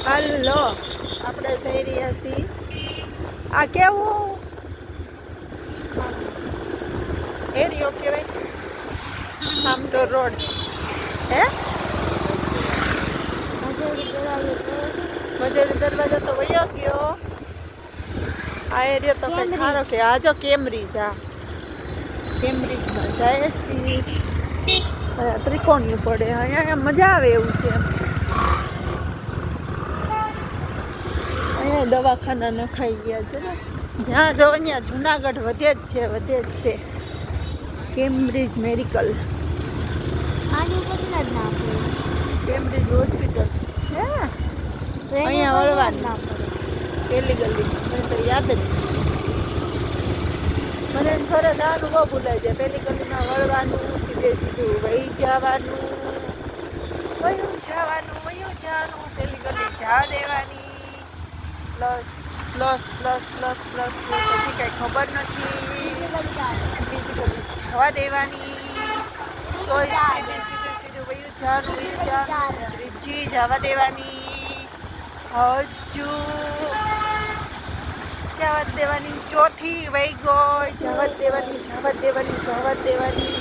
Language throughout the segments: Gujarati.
હાલો આપણે જઈ રહ્યા છીએ. આ કેવું એરિયો કહેવાય? આમ તો રોડ હે મજેરી દરવાજા તો વયો ગયો. આ એરિયો તો કઈ ખારો કે આ જો કેમ્બ્રિજ. આ કેમ્બ્રિજમાં જાય છે. ત્રિકોણિયું પડે અહીંયા મજા આવે એવું છે. અહીંયા દવાખાના નખાઈ ગયા છે ને જ્યાં જો અહીંયા જુનાગઢ વધે જ છે. કેમ્બ્રિજ મેડિકલ કેમ્બ્રિજ હોસ્પિટલ હે અહીંયા વળવાનું પેલી ગલી મને તો યાદ જ મને ફરજ આનું બહુ ભૂલાઈ જાય. પેલી ગલીમાં વળવાનું સીધું વહી જવાનું પેલી ગલી જવા દેવાની. પ્લસ હજી કઈ ખબર નથી. બીજી ગલી જવા દેવાની. તો સીધું વયું જવાનું ત્રીજી જવા દેવાની. હજુ જવા દેવાની. ચોથી વહી ગઈ જવા દેવાની.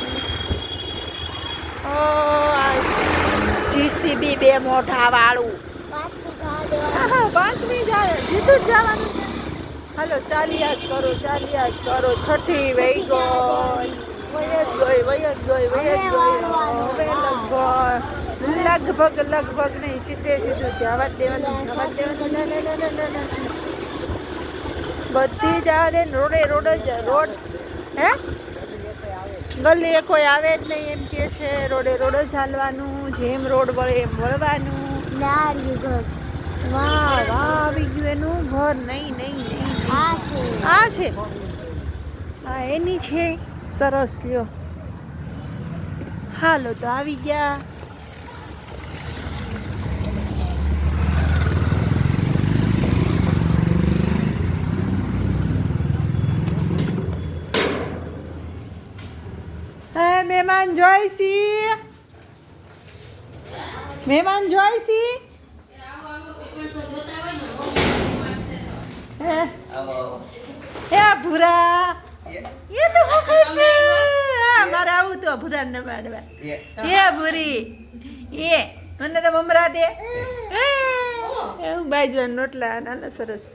જીસીબી 2 મોઢા વાળું. પાંચમી જાય જીતું જ જવાનું છે. હાલો ચાલ્યા જ કરો. છઠ્ઠી વહી ગઈ. વય જ ગઈ. હવે લગભગ નહીં સીધું જવા દેવાનું. બધી જવા દે. રોડ હે ગલી કોઈ આવે જ નહીં એમ કે છે. રોડે જ ચાલવાનું. જેમ રોડ વળે એમ વળવાનું. વાહ આવી ગયું એનું ઘર. નહીં આ છે હા એની છે. સરસ લ્યો. હાલો તો આવી ગયા. મહેમાન જોઈસી. હે ભૂરા એ તો મારે આવું તો ભૂરા ને પાડવા. એ ભૂરી એ મને તો મમરા દે. બાજરાના રોટલા નાના સરસ.